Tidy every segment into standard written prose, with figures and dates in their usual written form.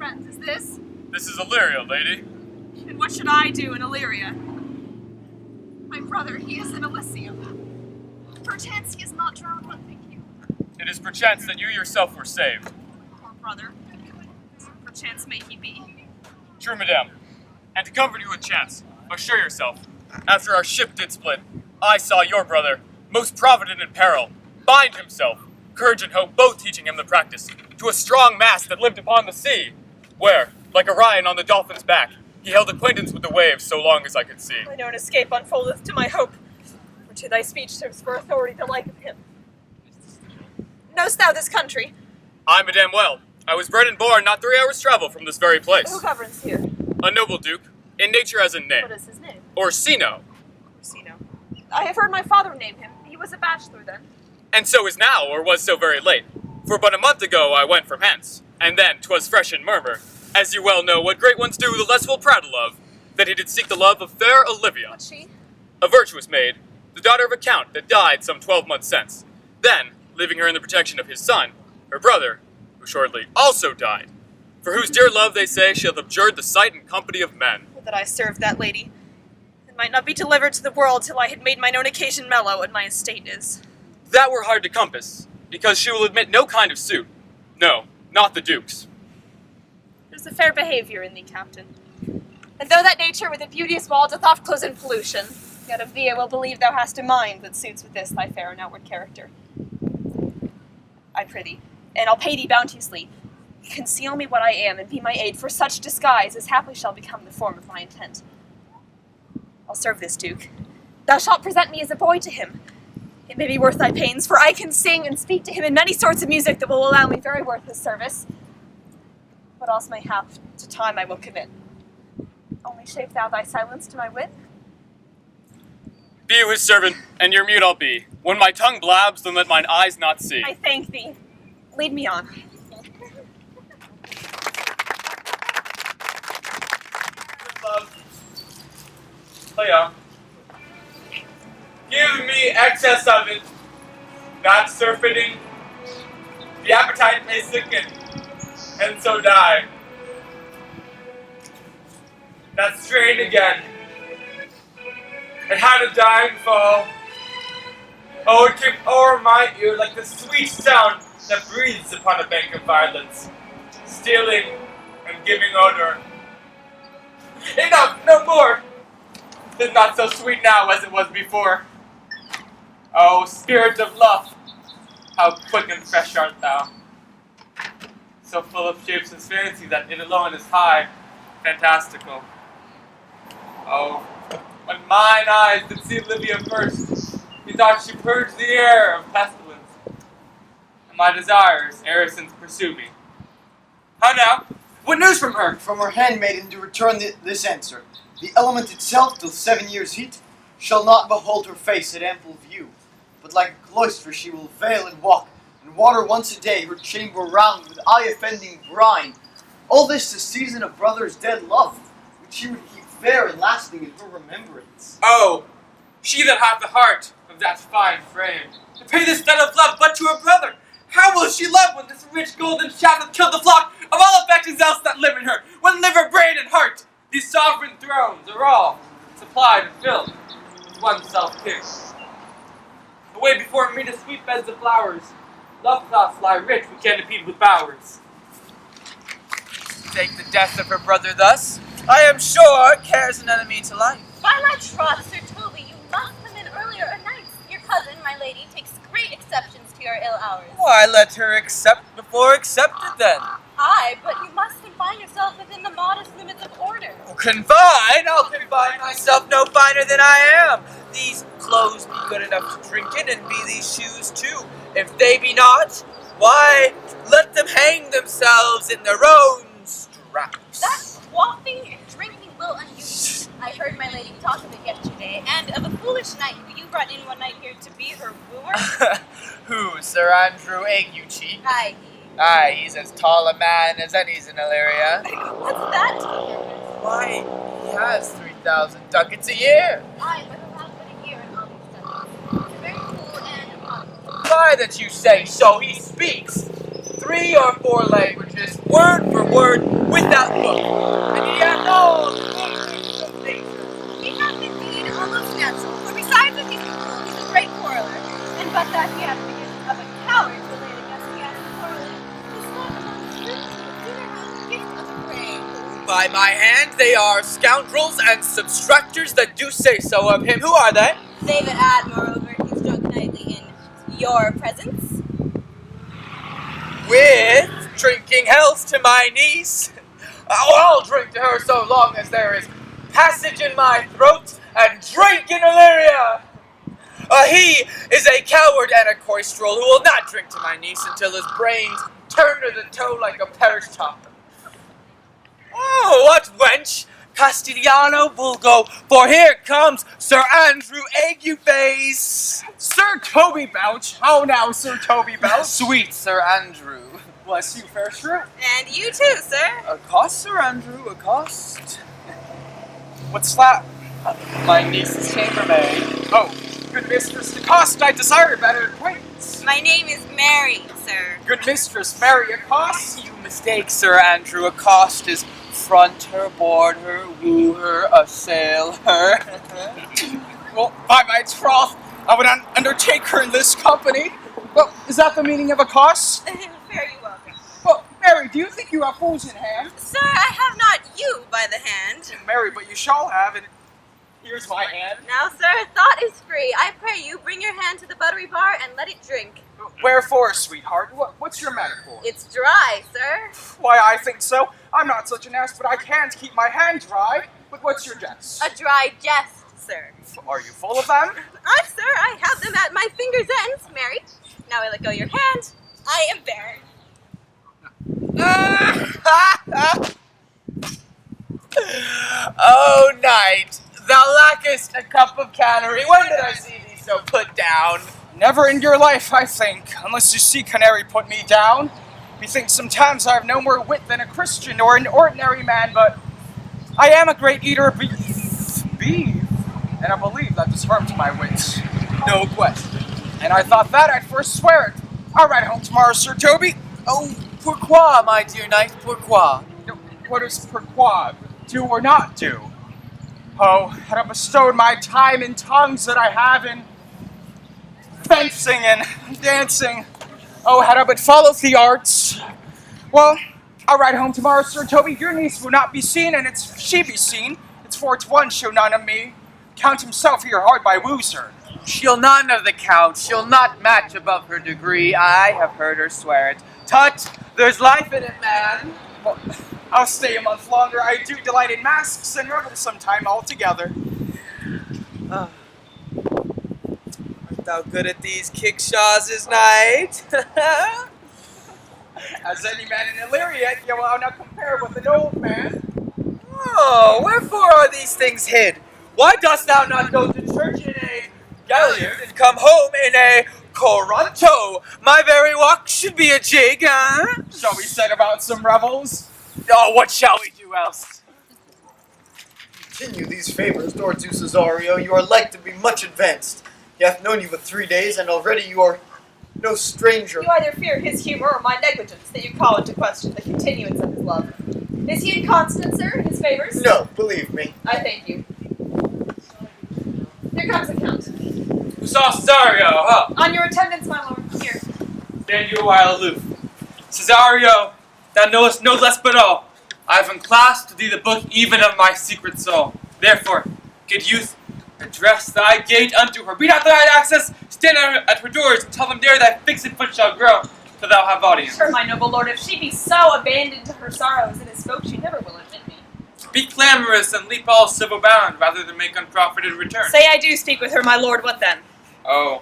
friends, is this? This is Illyria, lady. And what should I do in Illyria? My brother, he is in Elysium. Perchance he is not drowned, what think you? It is perchance that you yourself were saved. Poor brother. Perchance may he be. True, madame. And to comfort you with chance, assure yourself, after our ship did split, I saw your brother, most provident in peril, bind himself, courage and hope both teaching him the practice, to a strong mast that lived upon the sea, where, like Orion on the dolphin's back, he held acquaintance with the waves so long as I could see. My known escape unfoldeth to my hope, for to thy speech serves for authority the like of him. Knowst thou this country? I, madame, well. I was bred and born not 3 hours' travel from this very place. Who governs here? A noble duke, in nature as in name. What is his name? Orsino. Orsino. I have heard my father name him. He was a bachelor then. And so is now, or was so very late. For but a month ago I went from hence, and then 'twas fresh in murmur, as you well know what great ones do the less will prattle of, that he did seek the love of fair Olivia. What's she? A virtuous maid, the daughter of a count that died some 12 months since. Then, leaving her in the protection of his son, her brother, who shortly also died, for whose dear love they say she hath abjured the sight and company of men. Would that I served that lady, and might not be delivered to the world till I had made mine own occasion mellow, and my estate is. That were hard to compass, because she will admit no kind of suit. No, not the duke's. There's a fair behaviour in thee, captain. And though that nature with a beauteous wall doth oft close in pollution, yet of thee I will believe thou hast a mind that suits with this thy fair and outward character. I prithee, and I'll pay thee bounteously, conceal me what I am, and be my aid for such disguise as haply shall become the form of my intent. I'll serve this duke. Thou shalt present me as a boy to him. It may be worth thy pains, for I can sing and speak to him in many sorts of music that will allow me very worth his service. What else may hap, to time I will commit. Only shape thou thy silence to my wit. Be you his servant, and your mute I'll be. When my tongue blabs, then let mine eyes not see. I thank thee. Lead me on. Love. Play on. Give me excess of it, not surfeiting. The appetite may sicken, and so die. That strain again, and had a dying fall. Oh, it came o'er my ear like the sweet sound that breathes upon a bank of violets, stealing and giving odor. Enough, no more! 'Tis not so sweet now as it was before. Oh, spirit of love, how quick and fresh art thou, so full of shapes and fancy that it alone is high, fantastical. Oh, when mine eyes did see Livia first, methought she purged the air of pestilence, and my desires e'er since pursue me. How now? What news from her? From her handmaiden to return this answer. The element itself, till 7 years' heat, shall not behold her face at ample view, but like a cloister she will veil and walk, and water once a day her chamber round with eye-offending brine. All this the season of brother's dead love, which she would keep fair and lasting in her remembrance. Oh, she that hath the heart of that fine frame, to pay this debt of love but to her brother. How will she love when this rich golden shaft hath killed the flock of all affections else that live in her, when liver, brain, and heart, these sovereign thrones, are all supplied and filled with one self-king? Away before me to sweet beds of flowers, love thoughts lie rich we canopied with bowers. Take the death of her brother thus, I am sure cares an enemy to life. By my troth, Sir Toby, you must come in earlier or nights. Your cousin, my lady, takes great exceptions to your ill hours. Why, let her accept before accepted then. Aye, but you must confine yourself within the modest limits of order. Confine? I'll confine myself no finer than I am. These clothes be good enough to drink in, and be these shoes too. If they be not, why, let them hang themselves in their own straps. That quaffing and drinking will amuse you. I heard my lady talk of it yesterday, and of a foolish knight who you brought in one night here to be her wooer. Who, Sir Andrew Aguecheek? Aye, Aye, he's as tall a man as any's in Illyria. what's that? Why, he has 3,000 ducats a year. Aye, but he'll have but a year in all these studies. He's very cool and impossible. Why that you say so? He speaks 3 or 4 languages, word for word, without book. And he hath all the motives of nature. He hath indeed almost natural, for besides that he's a great quarreler, and but that he hath the gift of a coward to lay against the act of quarreling, is not amongst truth, neither hath the gift of a brave. By my hand, they are scoundrels and subtractors that do say so of him. Who are they? They that add, moreover, he's drunk nightly in your presence. With drinking health to my niece. I'll drink to her so long as there is passage in my throat and drink in Illyria. He is a coward and a coistrel who will not drink to my niece until his brains turn to the toe like a parish top. Oh, what wench! Castigliano Vulgo, for here comes Sir Andrew Agueface. Sir Toby Bouch. How now, Sir Toby Bouch? Sweet Sir Andrew. Bless you, fair shrew. And you too, sir. Accost, Sir Andrew, accost. What's that? My niece's chambermaid. Oh, good Mistress Accost, I desire better acquaintance. My name is Mary, sir. Good Mistress Mary Accost. You mistake, Sir Andrew. Accost is front her, board her, woo her, assail her. Well, by my troth, I would undertake her in this company. Well, is that the meaning of accost? Very welcome. Well, Mary, do you think you have fools in hand? Sir, I have not you by the hand. Mary, but you shall have, and here's my hand. Now, sir, thought is free. I pray you, bring your hand to the buttery bar and let it drink. Wherefore, sweetheart? What's your metaphor? It's dry, sir. Why, I think so. I'm not such an ass, but I can't keep my hand dry. But what's your jest? A dry jest, sir. Are you full of them? Aye, sir, I have them at my fingers' ends, Mary. Now I let go your hand. I am barren. Oh, night, thou lackest a cup of canary. When did I see thee so put down? Never in your life, I think, unless you see canary put me down. Methinks sometimes I have no more wit than a Christian or an ordinary man, but I am a great eater of beef, and I believe that does harm to my wits. No question. And I thought that I'd first swear it. I'll ride home tomorrow, Sir Toby. Oh, pourquoi, my dear knight, pourquoi? What is pourquoi? Do or not do? Oh, had I bestowed my time in tongues that I have in fencing and dancing. Oh, had I but followed the arts. Well, I'll ride home tomorrow, Sir Toby. Your niece will not be seen, and if she be seen, it's 4-1 she'll none of me. Count himself here hard by woos her. She'll none of the count, she'll not match above her degree. I have heard her swear it. Tut, there's life in it, man. Well, I'll stay a month longer. I do delight in masks and revels sometime altogether. Art thou good at these kickshaws this night? As any man in Illyria, you will not compare with an old man. Oh, wherefore are these things hid? Why dost thou not go to church in a galliard and come home in a coronto? My very walk should be a jig, huh? Shall we set about some revels? Oh, what shall we do else? Continue these favors towards you, Cesario. You are like to be much advanced. He hath known you but 3 days, and already you are no stranger. You either fear his humor or my negligence that you call into question the continuance of his love. Is he inconstant, sir, in his favors? No, believe me. I thank you. Here comes the count. Who saw Cesario? Huh? On your attendance, my lord. Here. Stand you a while aloof. Cesario, thou knowest no less but all. I have unclasped to thee the book even of my secret soul. Therefore, good youth, address thy gate unto her. Be not denied access, stand at her doors, and tell them there thy fixed foot shall grow, till thou have audience. Sure, my noble lord, if she be so abandoned to her sorrows and his folk, she never will admit me. Be clamorous and leap all civil bound, rather than make unprofited return. Say I do speak with her, my lord, what then? Oh,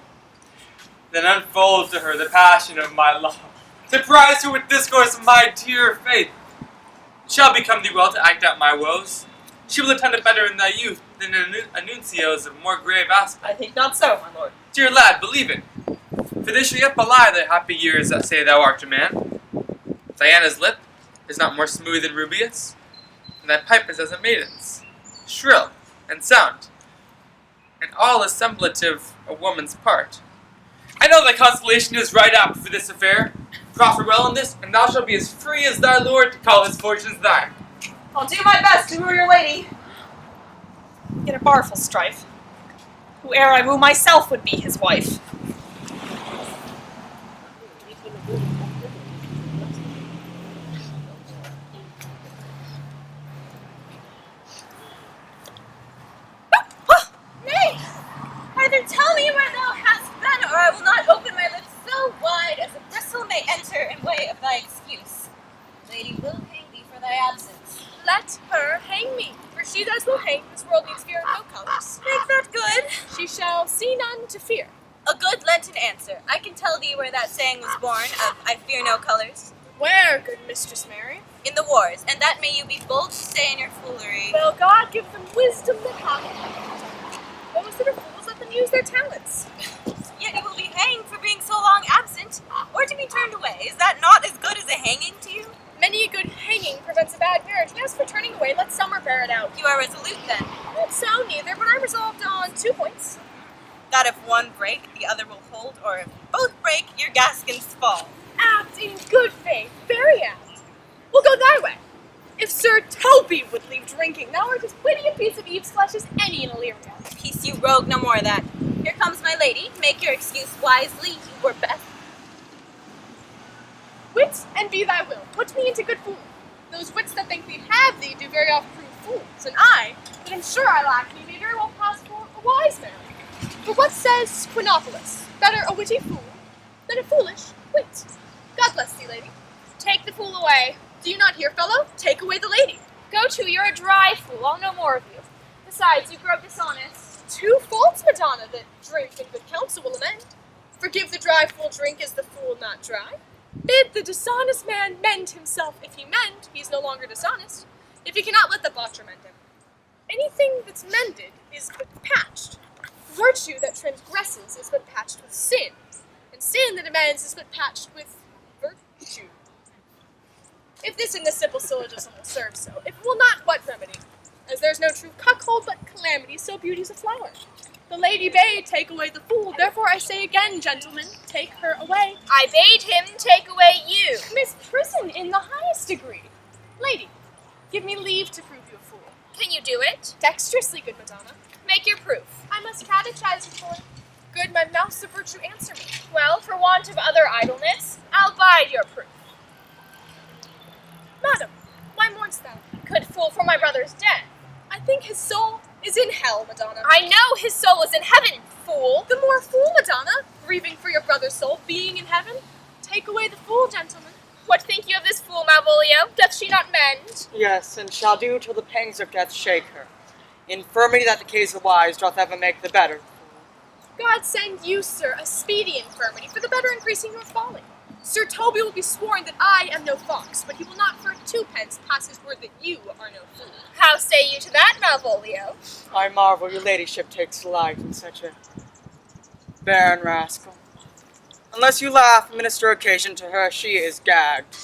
then unfold to her the passion of my love. Surprise her with discourse of my dear faith. It shall become thee well to act out my woes. She will attend it better in thy youth than annuncios of more grave aspect. I think not so, my lord. Dear lad, believe it. For they shall yet belie the happy years that say thou art a man. Diana's lip is not more smooth than Rubius, and thy pipe is as a maiden's, shrill and sound, and all is semblative a woman's part. I know thy constellation is right apt for this affair. Proffer well in this, and thou shalt be as free as thy lord to call his fortunes thine. I'll do my best to woo your lady. Yet a barful strife. Whoe'er I woo myself would be his wife. Nay! Either tell me where thou hast been, or I will not open my lips so wide as a bristle may enter in way of thy excuse. Lady will hang thee for thy absence. Let her hang me, for she that will hang this world needs fear no colors. Make that good. She shall see none to fear. A good Lenten answer. I can tell thee where that saying was born of I fear no colors. Where, good Mistress Mary? In the wars, and that may you be bold to stay in your foolery. Will God give them wisdom that have it? Those that are fools, let them use their talents. Yet you will be hanged for being so long absent, or to be turned away. Is that not as good as a hanging to you? Many a good hanging prevents a bad marriage, and as for turning away, let summer bear it out. You are resolute then. Not so, neither, but I'm resolved on 2 points. That if one break, the other will hold, or if both break, your gaskins fall. Apt in good faith, very apt. We'll go thy way. If Sir Toby would leave drinking, thou art as witty a piece of Eve's flesh as any in Illyria. Peace, you rogue, no more of that. Here comes my lady. Make your excuse wisely, you were best. Wit, and be thy will, put me into good fool. Those wits that think they'd have thee do very oft prove fools, and I, that am sure I lack thee, may very well pass for a wise man. For what says Quinopolis? Better a witty fool than a foolish wit. God bless thee, lady. Take the fool away. Do you not hear, fellow? Take away the lady. Go to, you're a dry fool, I'll know more of you. Besides, you grow dishonest. 2 faults, Madonna, that drink and good counsel will amend. Forgive the dry fool drink, is the fool not dry? Bid the dishonest man mend himself. If he mend, he is no longer dishonest. If he cannot, let the botcher mend him. Anything that's mended is but patched. Virtue that transgresses is but patched with sin, and sin that amends is but patched with virtue. If this in the simple syllogism will serve so, if it will not, what remedy? As there's no true cuckold but calamity, so beauty's a flower. The lady bade take away the fool, therefore I say again, gentlemen, take her away. I bade him take away you. Misprison in the highest degree. Lady, give me leave to prove you a fool. Can you do it? Dexterously, good Madonna. Make your proof. I must catechize you for it. Good, my mouse of virtue, answer me. Well, for want of other idleness, I'll bide your proof. Madam, why mourn'st thou? Good fool, for my brother's dead. I think his soul is in hell, Madonna. I know his soul is in heaven, fool. The more fool, Madonna, grieving for your brother's soul, being in heaven. Take away the fool, gentlemen. What think you of this fool, Malvolio? Doth she not mend? Yes, and shall do till the pangs of death shake her. Infirmity that the case of wise doth ever make the better. God send you, sir, a speedy infirmity, for the better increasing your folly. Sir Toby will be sworn that I am no fox, but he will not for 2 pence pass his word that you are no fool. How say you to that, Malvolio? I marvel your ladyship takes delight in such a barren rascal. Unless you laugh and minister occasion to her, she is gagged.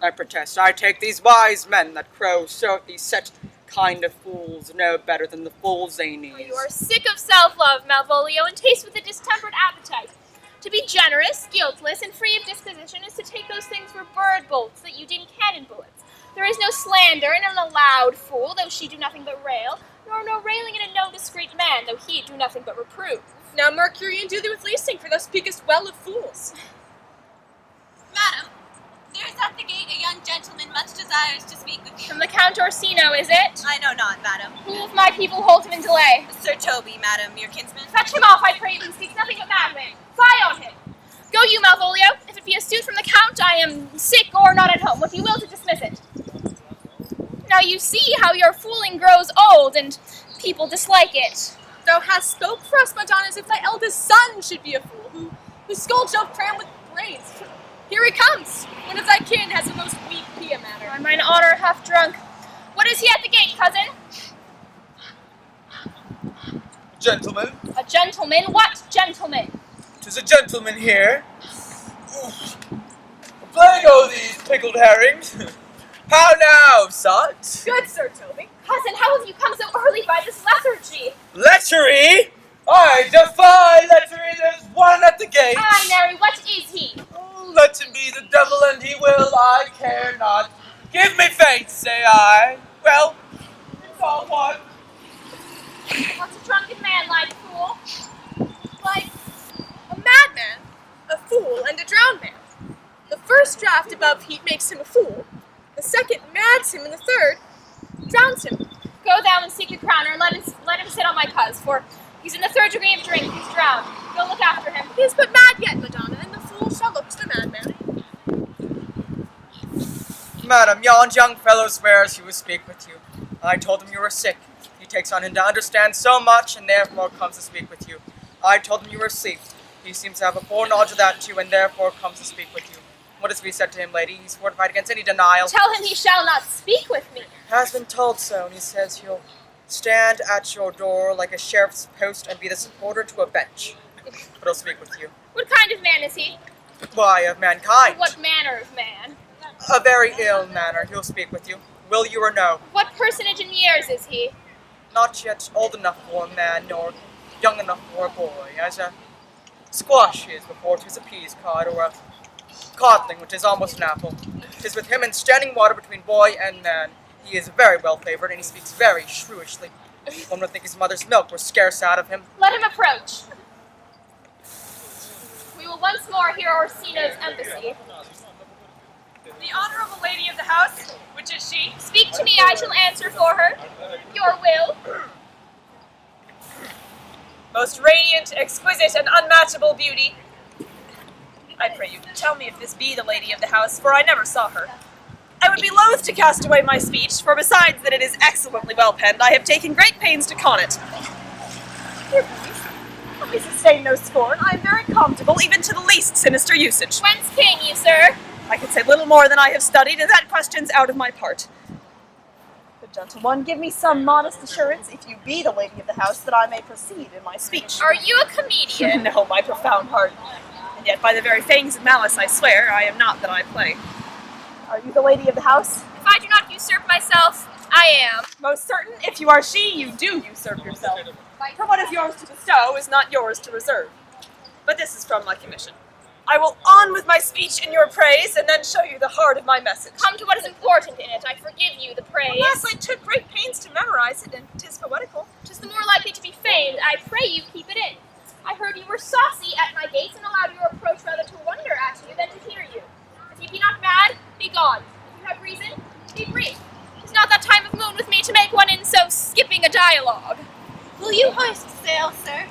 I protest, I take these wise men that crow so these such kind of fools no better than the fool zanies. You are sick of self-love, Malvolio, and taste with a distempered appetite. To be generous, guiltless, and free of disposition is to take those things for bird bolts that you deem cannon bullets. There is no slander in a loud fool, though she do nothing but rail, nor no railing in a no discreet man, though he do nothing but reprove. Now, Mercury, and do thee with leasing, for thou speakest well of fools. Madam, there is at the gate a young gentleman much desires to speak with you. From the Count Orsino, is it? I know not, madam. Who of my people hold him in delay? Sir Toby, madam, your kinsman. Fetch him off, I pray you, and speak nothing but madman. Fly on him. Go you, Malvolio. If it be a suit from the Count, I am sick or not at home. What you will to dismiss it. Now you see how your fooling grows old, and people dislike it. Thou hast spoke for us, Madonna, as if thy eldest son should be a fool, who scolds Jove crammed with brains. Here he comes. One of thy kin has a most weak pia matter. By mine honor half drunk. What is he at the gate, cousin? Gentlemen, A gentleman? What gentleman? 'tis a gentleman here. Plago these pickled herrings. How now, sot? Good, Sir Toby. Cousin, how have you come so early by this lethargy? Lechery? I defy lechery. There's one at the gate. Aye, Mary, what is he? Oh, Let him be the devil and he will, I care not. Give me faith, say I. Well, it's all one. What's a drunken man like, fool? Like a madman, a fool, and a drowned man. The first draft above heat makes him a fool. The second mads him, and the third drowns him. Go thou and seek a crowner, and let him sit on my cuz, for he's in the third degree of drink, he's drowned. Go look after him. He is but mad yet, Madonna, and the fool shall look to the madman. Madam, yon young fellow swears he will speak with you. I told him you were sick. He takes on him to understand so much, and therefore comes to speak with you. I told him you were asleep. He seems to have a foreknowledge of that too, and therefore comes to speak with you. What has we said to him, lady? He's fortified against any denial. Tell him he shall not speak with me. Has been told so, and he says he'll stand at your door like a sheriff's post and be the supporter to a bench. But he'll speak with you. What kind of man is he? Why, of mankind. What manner of man? A very ill manner. He'll speak with you. Will you or no? What personage in years is he? Not yet old enough for a man, nor young enough for a boy, as a squash is before 'tis a peas cod, or a codling, which is almost an apple. 'Tis with him in standing water between boy and man. He is very well favored, and he speaks very shrewishly. One would think his mother's milk were scarce out of him. Let him approach. We will once more hear Orsino's embassy. The honorable lady of the house, which is she? Speak to me, I shall answer for her. Your will. Most radiant, exquisite, and unmatchable beauty. I pray you, tell me if this be the lady of the house, for I never saw her. I would be loath to cast away my speech, for besides that it is excellently well penned, I have taken great pains to con it. Here, please. Let me sustain no scorn. I am very comfortable, even to the least sinister usage. Whence came you, sir? I can say little more than I have studied, and that question's out of my part. Good gentle one, give me some modest assurance, if you be the lady of the house, that I may proceed in my speech. Are you a comedian? No, my profound heart. And yet, by the very fangs of malice, I swear, I am not that I play. Are you the lady of the house? If I do not usurp myself, I am. Most certain, if you are she, you do usurp yourself. For what is yours to bestow is not yours to reserve. But this is from my commission. I will on with my speech in your praise, and then show you the heart of my message. Come to what is important in it. I forgive you the praise. Alas, I took great pains to memorize it, and 'tis poetical. 'Tis the more likely to be feigned. I pray you keep it in. I heard you were saucy at my gates, and allowed your approach rather to wonder at you than to hear you. If you be not mad, be gone. If you have reason, be brief. 'Tis not that time of moon with me to make one in so skipping a dialogue. Will you hoist sail, sir?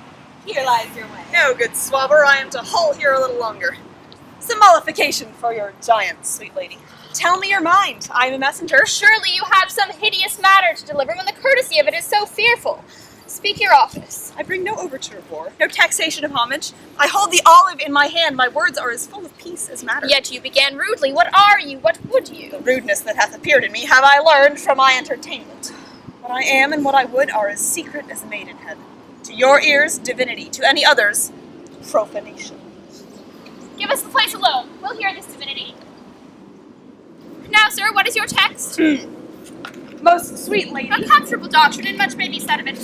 Here lies your way. No, good swabber, I am to hull here a little longer. Some mollification for your giant, sweet lady. Tell me your mind. I am a messenger. Surely you have some hideous matter to deliver when the courtesy of it is so fearful. Speak your office. I bring no overture of war, no taxation of homage. I hold the olive in my hand. My words are as full of peace as matter. Yet you began rudely. What are you? What would you? The rudeness that hath appeared in me have I learned from my entertainment. What I am and what I would are as secret as a maidenhead. To your ears, divinity. To any others, profanation. Give us the place alone. We'll hear this divinity. Now, sir, what is your text? Most sweet lady. A comfortable doctrine, and much may be said of it.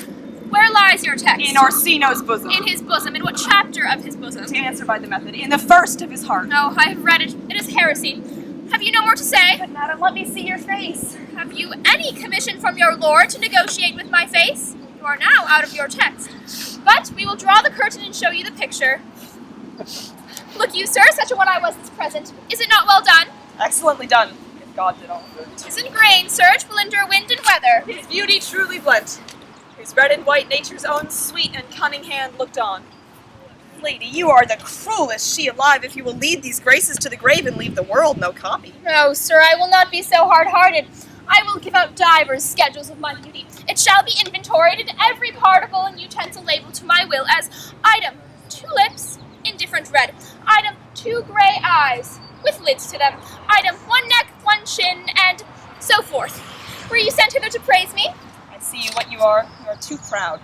Where lies your text? In Orsino's bosom. In his bosom. In what chapter of his bosom? To answer by the method. In the first of his heart. No, I have read it. It is heresy. Have you no more to say? But madam, let me see your face. Have you any commission from your lord to negotiate with my face? You are now out of your text. But we will draw the curtain and show you the picture. Look you, sir, such a one I was this present. Is it not well done? Excellently done. If God did all good. 'Tis in grain, sir, 'twill endure wind and weather. His beauty truly blent. His red and white nature's own sweet and cunning hand looked on. Lady, you are the cruelest she alive if you will lead these graces to the grave and leave the world no copy. No, sir, I will not be so hard-hearted. I will give out divers schedules of my beauty. It shall be inventoried, and every particle and utensil labeled to my will as item 2 lips, indifferent red. Item 2 gray eyes, with lids to them. Item 1 neck, 1 chin, and so forth. Were you sent hither to praise me? I see what you are. You are too proud.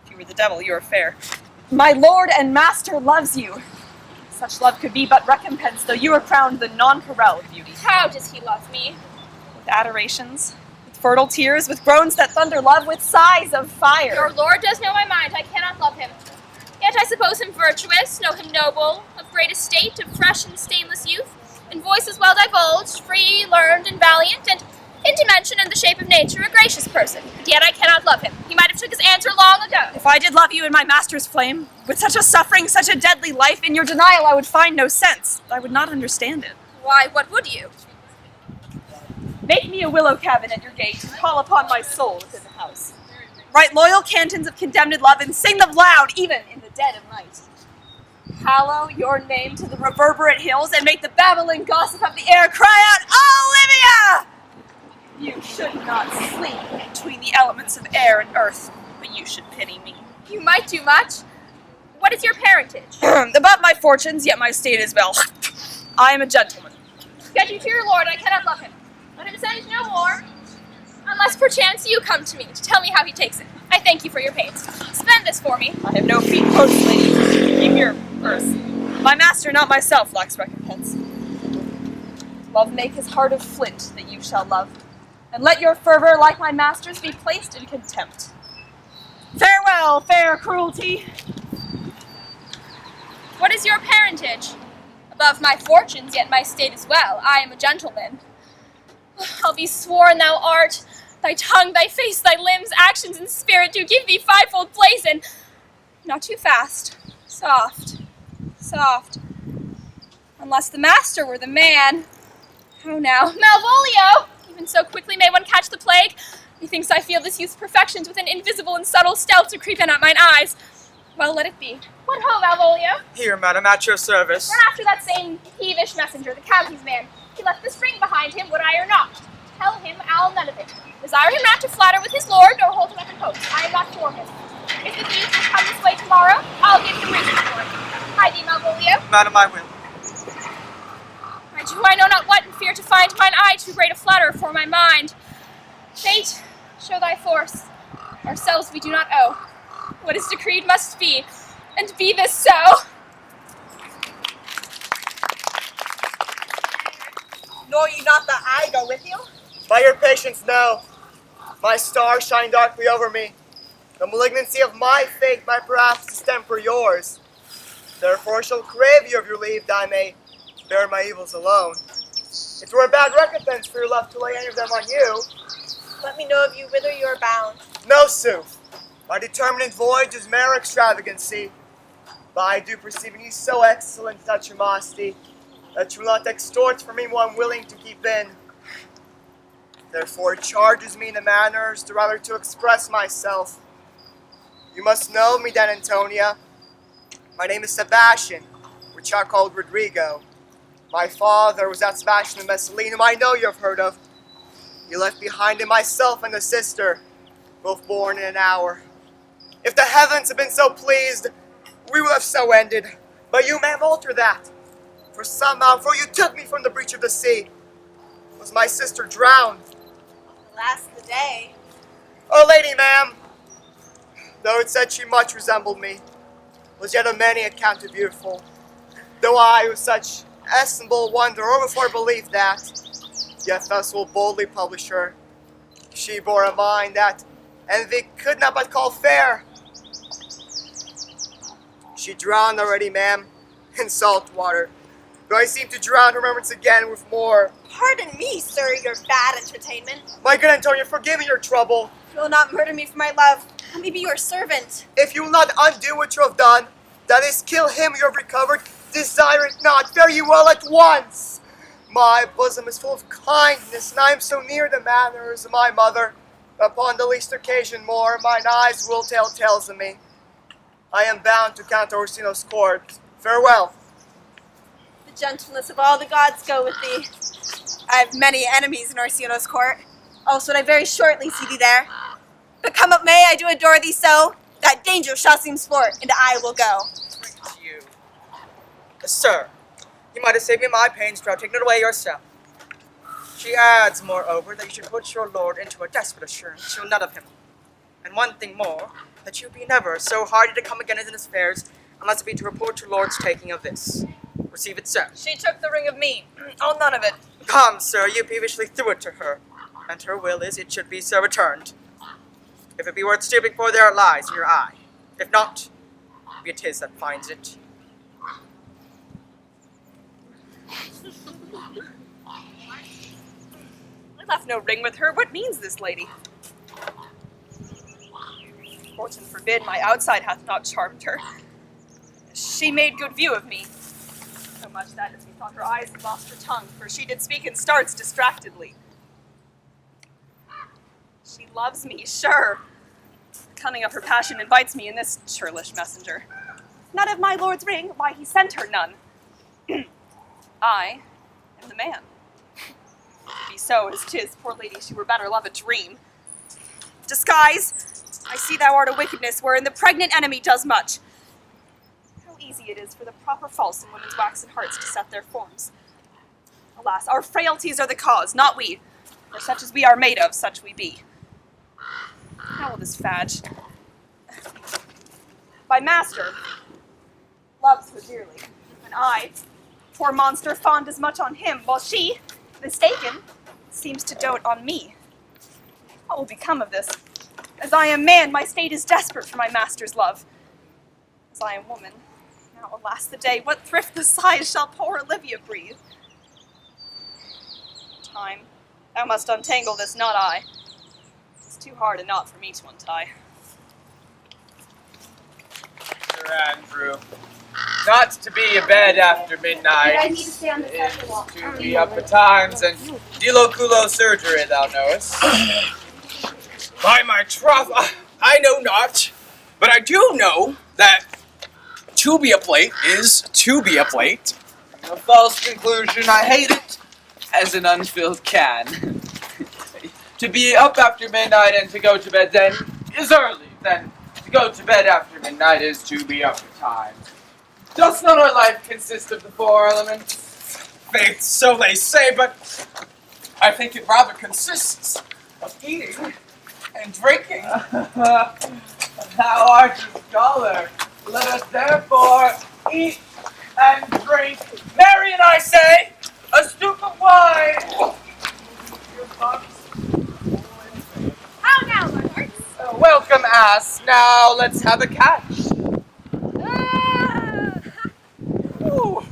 If you were the devil, you are fair. My lord and master loves you. Such love could be but recompense, though you are crowned the nonpareil of beauty. How does he love me? With adorations, with fertile tears, with groans that thunder love, with sighs of fire. Your lord does know my mind. I cannot love him. Yet I suppose him virtuous, know him noble, of great great estate of fresh and stainless youth, in voices well divulged, free, learned, and valiant, and in dimension and the shape of nature a gracious person. And yet I cannot love him. He might have took his answer long ago. If I did love you in my master's flame, with such a suffering, such a deadly life, in your denial I would find no sense. I would not understand it. Why, what would you? Make me a willow cabin at your gate, and call upon my soul within the house. Write loyal cantons of condemned love, and sing them loud, even in the dead of night. Hallow your name to the reverberant hills, and make the babbling gossip of the air cry out, Olivia! You should not sleep between the elements of air and earth, but you should pity me. You might do much. What is your parentage? About my fortunes, yet my estate is well. I am a gentleman. Get you to your lord, I cannot love him. Let him send no more, unless perchance you come to me to tell me how he takes it. I thank you for your pains. Spend this for me. I have no feet post, lady. Keep your purse. My master, not myself, lacks recompense. Love make his heart of flint that you shall love, and let your fervor, like my master's, be placed in contempt. Farewell, fair cruelty. What is your parentage? Above my fortunes, yet my state is well. I am a gentleman. I'll be sworn thou art. Thy tongue, thy face, thy limbs, actions, and spirit do give thee fivefold place, and not too fast. Soft, soft. Unless the master were the man. How now? Malvolio! Even so quickly may one catch the plague. Methinks I feel this youth's perfections with an invisible and subtle stealth to creep in at mine eyes. Well, let it be. What ho, Malvolio? Here, madam, at your service. Run after that same peevish messenger, the county's man. He left this ring behind him, would I or not. Tell him I'll none of it. Desire him not to flatter with his lord, nor hold him up in hopes. I am not for him. If the youth will come this way tomorrow, I'll give him reason for it. Hide thee, Malvolio. Madam, I will. I do I know not what, and fear to find mine eye too great a flatterer for my mind. Fate, show thy force. Ourselves we do not owe. What is decreed must be, and be this so. Know ye not that I go with you? By your patience, no. My stars shine darkly over me. The malignancy of my fate might perhaps distemper yours. Therefore shall crave you of your leave that I may bear my evils alone. It were a bad recompense for your love to lay any of them on you. Let me know of you whither you are bound. No, sooth. My determinate voyage is mere extravagancy. But I do perceive in you so excellent that your modesty, that you will not extort from me what I'm willing to keep in. Therefore it charges me in the manners to rather to express myself. You must know me then, Antonia. My name is Sebastian, which are called Rodrigo. My father was that Sebastian of Messalene, whom I know you have heard of. He left behind him myself and a sister, both born in an hour. If the heavens had been so pleased, we would have so ended. But you, ma'am, alter that. For you took me from the breach of the sea. Was my sister drowned? Alas, the day. Oh, lady, ma'am, though it said she much resembled me, was yet of many accounted beautiful. Though I, with such estimable wonder, or before belief that, yet thus will boldly publish her. She bore a mind that envy could not but call fair. She drowned already, ma'am, in salt water. Though I seem to drown remembrance again with more. Pardon me, sir, your bad entertainment. My good Antonia, forgive me your trouble. You will not murder me for my love. Let me be your servant. If you will not undo what you have done, that is, kill him you have recovered, desire it not, fare you well at once. My bosom is full of kindness, and I am so near the manners of my mother. Upon the least occasion more, mine eyes will tell tales of me. I am bound to Count Orsino's court. Farewell. The gentleness of all the gods go with thee. I have many enemies in Orsino's court. Also, would I very shortly see thee there. But come what may, I do adore thee so, that danger shall seem sport, and I will go. You. Sir, you might have saved me my pains to have taken it away yourself. She adds, moreover, that you should put your lord into a desperate assurance you'll none of him. And one thing more, that you be never so hardy to come again in his affairs, unless it be to report your lord's taking of this. Receive it, sir. She took the ring of me. Oh, none of it. Come, sir, you peevishly threw it to her, and her will is it should be so returned. If it be worth stooping for, there it lies in your eye. If not, be it his that finds it. I left no ring with her. What means this lady? Fortune forbid my outside hath not charmed her. She made good view of me. So much that as we thought her eyes had lost her tongue, for she did speak in starts distractedly. She loves me, sure. The cunning of her passion invites me in this churlish messenger. Not of my lord's ring, why he sent her none. I am the man. Be so as 'tis, poor lady, she were better love a dream. Disguise! I see thou art a wickedness wherein the pregnant enemy does much. How easy it is for the proper false in women's waxen hearts to set their forms. Alas, our frailties are the cause, not we. For such as we are made of, such we be. How will this fadge? My master loves her dearly, and I, poor monster, fond as much on him, while she, mistaken, seems to dote on me. What will become of this? As I am man, my state is desperate for my master's love. As I am woman, now alas the day, what thriftless sighs shall poor Olivia breathe? Time, thou must untangle this, not I. 'Tis too hard a knot for me to untie. Sir Andrew, not to be abed after midnight I need to stay on the is second wall. to be up betimes and diloculo surgery, thou knowest. By my troth, I know not, but I do know that to be a plate is to be a plate. A false conclusion, I hate it as an unfilled can. To be up after midnight and to go to bed then is early, then to go to bed after midnight is to be up betimes. Does not our life consist of the four elements? Faith, so they say, but I think it rather consists of eating and drinking. Thou art a scholar. Let us therefore eat and drink. Marion, I say, a stoup of wine. Your thoughts? How now, my hearts? Welcome, ass. Now let's have a catch. Ooh,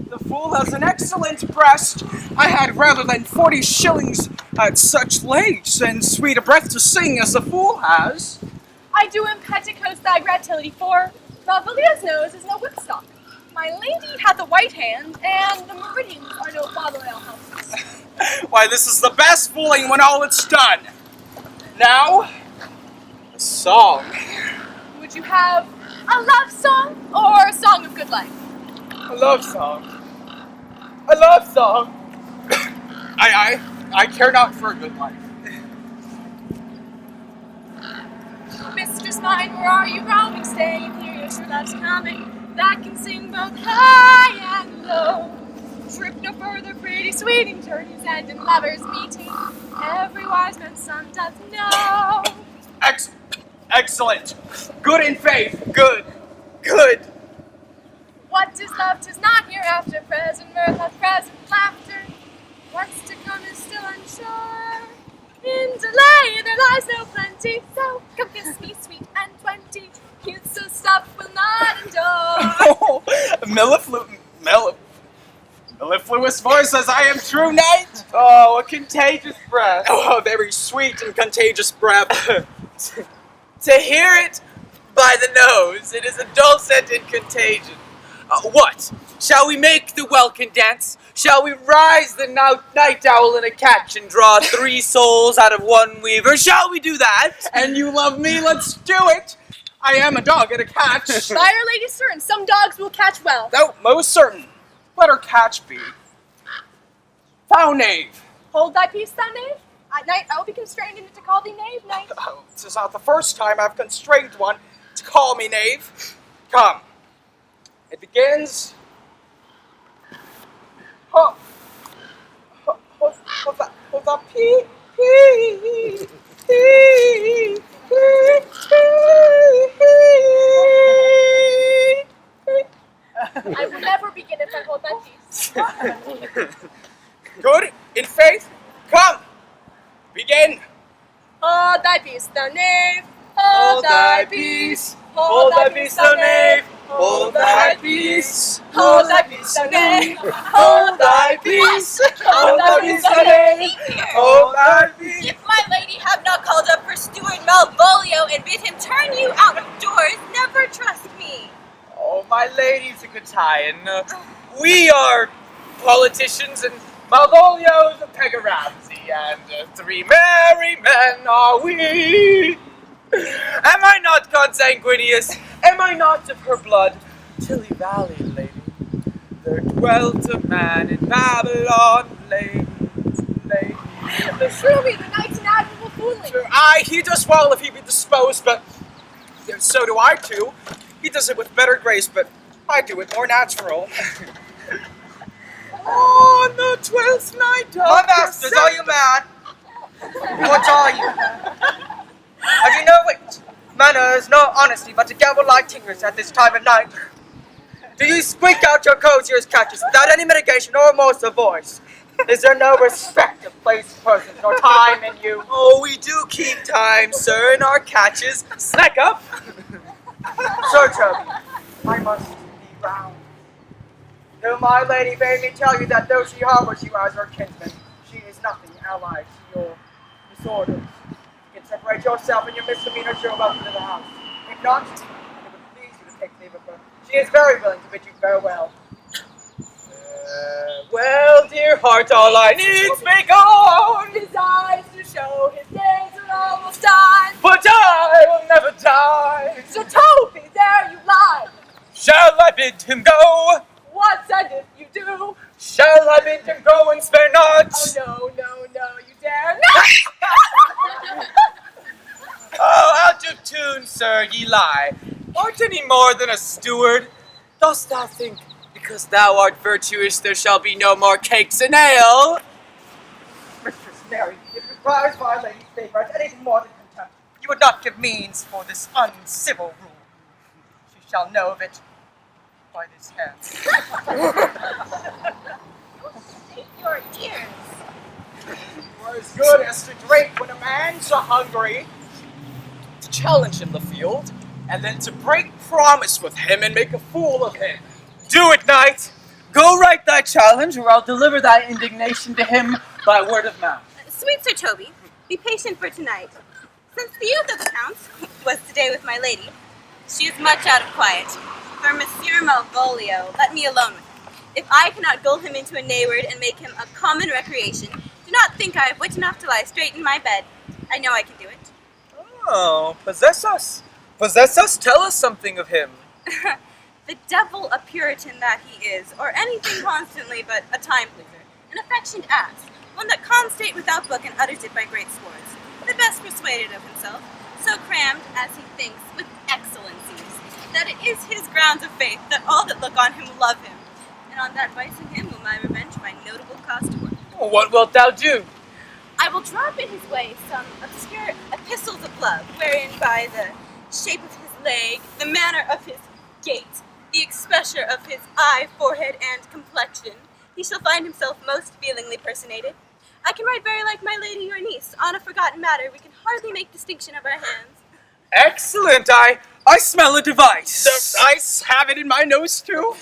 the fool has an excellent breast. I had rather than 40 shillings at such lace and sweet a breath to sing as the fool has. I do in petticoats thy gratillity for. Ravilia's nose is no whipstock. My lady hath a white hand, and the meridians are no father alehouses. Why, this is the best fooling when all it's done. Now, a song. Would you have a love song or a song of good life? A love song. A love song. I care not for a good life. Mistress mine, where are you roaming? Stay and hear your true love's coming. That can sing both high and low. Trip no further, pretty sweet in journeys and in lovers' meeting. Every wise man's son doth know. Excellent. Good in faith. Good. Good. What is love? 'Tis not hereafter. Present mirth hath present laughter. What's to come is still unsure. In delay there lies no plenty. So come kiss me, sweet and 20. Youth so stuff will not endure. Oh, mellifluous voice as I am true knight. Oh, a contagious breath. Oh, a very sweet and contagious breath. To hear it by the nose, it is a dulcet and contagion. What? Shall we make the welkin dance? Shall we rise the night owl in a catch and draw 3 souls out of 1 weaver? Shall we do that? And you love me, let's do it. I am a dog at a catch. By Our Lady certain, some dogs will catch well. No, most certain. Let her catch be. Thou knave. Hold thy peace, thou knave. At night I will be constrained in it to call thee knave, knight. Oh, 'tis not the first time I've constrained one to call me knave. Come. It begins. The pee. I will never begin if I hold thy peace. Good in faith. Come. Begin. Hold thy peace, thou knave. Hold thy peace, thou knave. Hold thy peace. Hold thy peace, O nay. Hold thy peace. Hold thy peace, O nay. Hold thy peace. If my lady have not called up her steward Malvolio and bid him turn you out of doors, never trust me. Oh, my lady's a good tie, and we are politicians, and Malvolio's a Pegaramsey, and 3 merry men are we. Am I not consanguineous? Am I not of her blood? Tilly Valley, lady, there dwelt a man in Babylon, lady. Truly, the knight's an admirable fooling. Aye, he does well if he be disposed, but so do I too. He does it with better grace, but I do it more natural. On the 12th night My masters, are you mad? What are you? Have you no wit, manners, nor honesty, but to gabble like tingers at this time of night? Do you squeak out your coziers catches without any mitigation or remorse of voice? Is there no respect of place, persons, nor time in you? Oh, we do keep time, sir, in our catches. Snack up! Sir Toby, I must be round. Though my lady bade me tell you that though she harbors you as her kinsman, she is nothing allied to your disorders. You can separate yourself and your misdemeanor to welcome to the house. If not, it would please you to take leave of her. She is very willing to bid you farewell. Well, dear heart, all I need's make on. His eyes to show his days are almost done. But I will never die. So Toby, there you lie. Shall I bid him go? What and if you do? Shall I bid him go and spare not? Oh no, you dare not. Oh, out of tune, sir, ye lie. Art any more than a steward? Dost thou think, because thou art virtuous, there shall be no more cakes and ale? Mistress Mary, if you prize my lady's favour at anything more than contempt, you would not give means for this uncivil rule. She shall know of it by this hand. Save your ears. You are as good as to drink when a man's so hungry, to challenge him the field, and then to break promise with him and make a fool of him. Do it, knight! Go write thy challenge, or I'll deliver thy indignation to him by word of mouth. Sweet Sir Toby, be patient for tonight. Since the youth of the Count was today with my lady, she is much out of quiet. For Monsieur Malvolio, let me alone with him. If I cannot gull him into a nayword and make him a common recreation, do not think I have wit enough to lie straight in my bed. I know I can do it. Oh, possess us. Possess us, tell us something of him. The devil a Puritan that he is, or anything constantly but a time pleaser, an affectionate ass, one that constate without book and utters it by great swords, the best persuaded of himself, so crammed, as he thinks, with excellencies, that it is his grounds of faith that all that look on him love him, and on that vice in him will my revenge by notable cost work. What wilt thou do? I will drop in his way some obscure epistles of love, wherein by the shape of his leg, the manner of his gait, the expressure of his eye, forehead, and complexion, he shall find himself most feelingly personated. I can write very like my lady your niece. On a forgotten matter, we can hardly make distinction of our hands. Excellent, I smell a device. I have it in my nose too.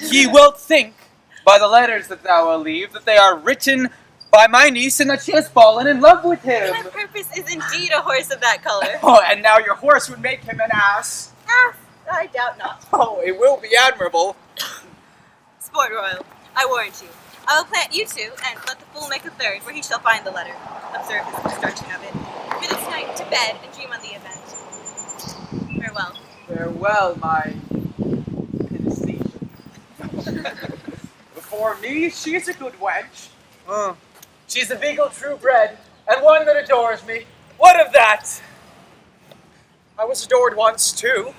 Ye wilt think, by the letters that thou wilt leave, that they are written by my niece and that she has fallen in love with him. My purpose is indeed a horse of that color. Oh, and now your horse would make him an ass. Ass, I doubt not. Oh, it will be admirable. Sport royal, I warrant you. I will plant you two, and let the fool make a third, where he shall find the letter. Observe his construction of it. For this night to bed and dream on the event. Farewell. Farewell, my synesthesia. For me, she's a good wench. She's a beagle true bred, and one that adores me. What of that? I was adored once too.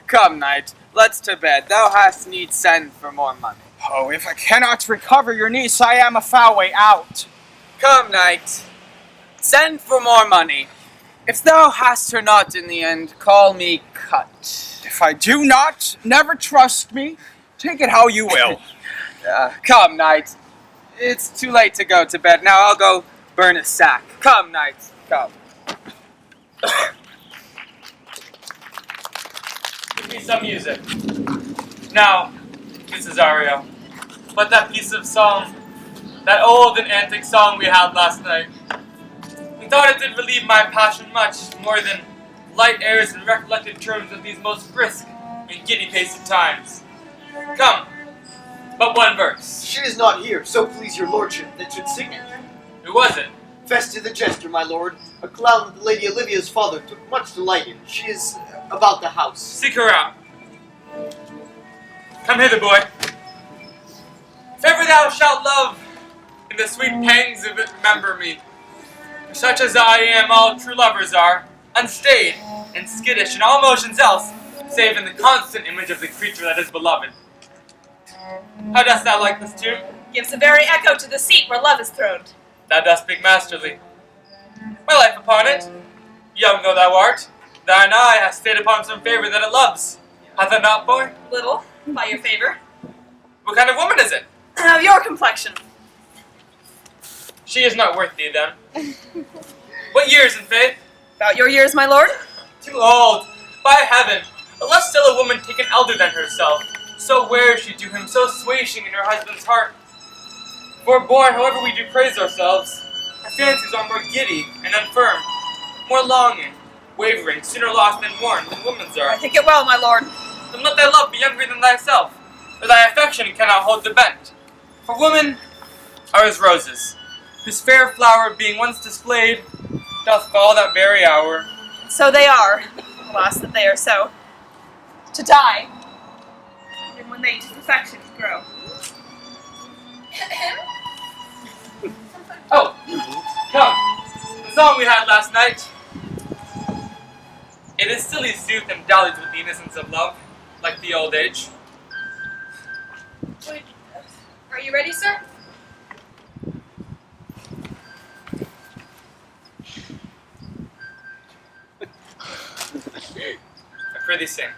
Come, knight, let's to bed. Thou hast need send for more money. Oh, if I cannot recover your niece, I am a foul way out. Come, knight, send for more money. If thou hast her not in the end, call me cut. If I do not, never trust me. Take it how you will. Come, knight. It's too late to go to bed. Now I'll go burn a sack. Come, knight, come. some music. Now, Mrs. Ario, let that piece of song, that old and antic song we had last night, I thought it did relieve my passion much more than light airs and recollected terms of these most brisk and giddy-paced times. Come, but one verse. She is not here, so please your lordship, that should sing it. Who was it? Festy the Jester, my lord, a clown that the Lady Olivia's father took much delight in. She is about the house. Seek her out. Come hither, boy. If ever thou shalt love, in the sweet pangs of it remember me. For such as I am, all true lovers are, unstayed and skittish in all motions else, save in the constant image of the creature that is beloved. How dost thou like this tune? Gives a very echo to the seat where love is throned. Thou dost speak masterly. My life upon it, young though thou art, thine eye hath stayed upon some favor that it loves. Hath it not, boy? Little, by your favor. What kind of woman is it? Of your complexion. She is not worth thee, then. What years, in faith? About your years, my lord? Too old. By heaven, but let still a woman take an elder than herself. So wears she to him, so swaying in her husband's heart. For born, however we do praise ourselves, our fancies are more giddy and unfirm, more longing, wavering, sooner lost than won than women's are. I think it well, my lord. Then let thy love be younger than thyself, or thy affection cannot hold the bent. For women are as roses, whose fair flower being once displayed, doth fall that very hour. So they are. Alas, that they are so. To die. And when they to perfection grow. Oh, come. The song we had last night. It is silly sooth and dallies with the innocence of love, like the old age. Wait, are you ready, sir? I prithee sing.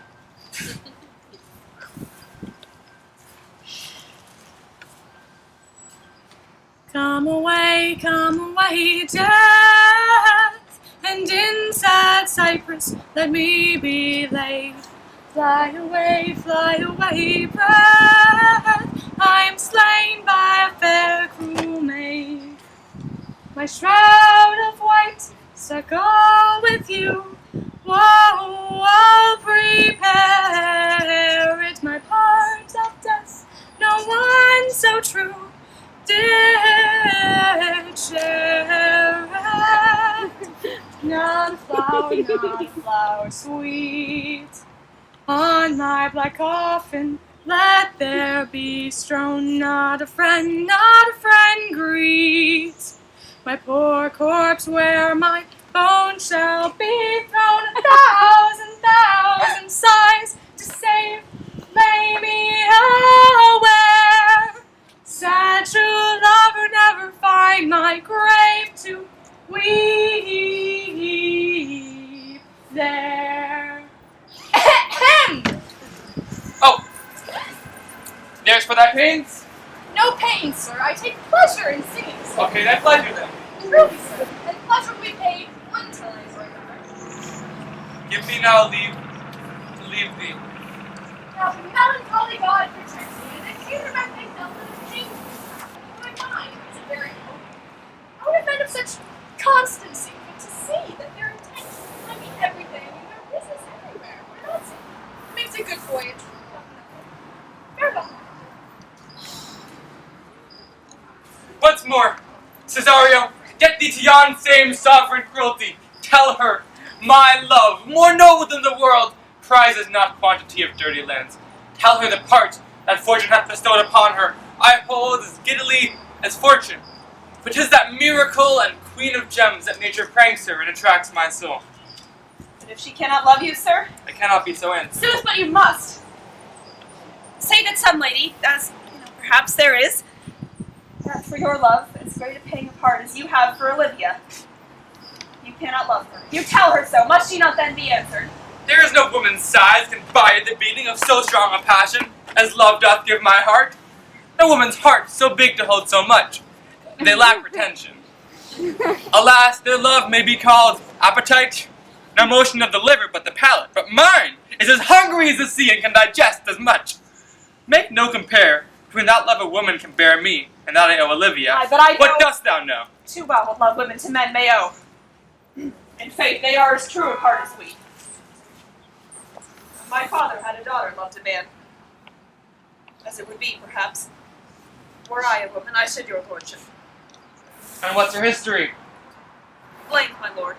Come away, death, and in sad cypress let me be laid. Fly away, breath, I am slain by a fair cruel maid. My shroud of white stuck all with you, woe, prepare it, my part of death, no one so true did share it. Not a flower sweet, on my black coffin let there be strewn. Not a friend greet my poor corpse where my bones shall be thrown. 1,000 sighs to save, lay me aware. Sad true lover, never find my grave to weep there. Oh, there's for thy pains? No pain, sir. I take pleasure in singing. Okay, thy pleasure then. Truly, sir. And pleasure will be paid one time, remember. Give me now leave to leave thee. Now the melancholy God protect me, and if you remember myself in pain, my mind is very open. I would have meant of such constancy, but to see that their intentions I mean everything, and their business everywhere. We're not so. It makes a good voyage. Farewell. Once more, Cesario, get thee to yon same sovereign cruelty. Tell her, my love, more noble than the world, prizes not quantity of dirty lands. Tell her the part that fortune hath bestowed upon her, I hold as giddily as fortune. But 'tis that miracle and queen of gems that nature pranks her and attracts my soul. But if she cannot love you, sir, I cannot be so in. Sooth, but you must. say that some lady, as perhaps there is, that for your love as great a paying of heart as you have for Olivia, you cannot love her. You tell her so. Must she not then be answered? There is no woman's size can buy the beating of so strong a passion as love doth give my heart. No woman's heart so big to hold so much. They lack retention. Alas, their love may be called appetite, no motion of the liver but the palate, but mine is as hungry as the sea and can digest as much. Make no compare between that love a woman can bear me and that I owe Olivia. Aye, but I know What dost thou know? too well what love women to men may owe. In faith, they are as true of heart as we. My father had a daughter loved a man, as it would be, perhaps. Were I a woman, I should your lordship. And what's her history? Blank, my lord.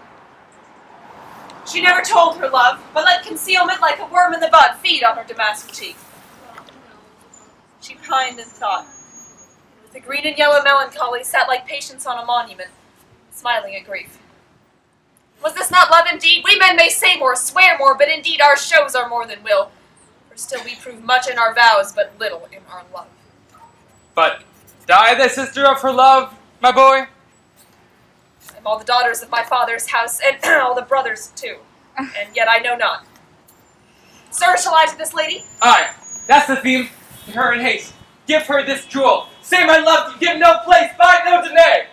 She never told her love, but let concealment like a worm in the bud feed on her damask cheek. She pined and thought, and with a green and yellow melancholy sat like patience on a monument, smiling at grief. Was this not love indeed? We men may say more, swear more, but indeed our shows are more than will. For still we prove much in our vows, but little in our love. But die the sister of her love, my boy? I'm all the daughters of my father's house, and all the brothers too, and yet I know not. Sir, shall I to this lady? Aye, that's the theme. To her in haste. Give her this jewel. Say my love, you give no place, find no delay.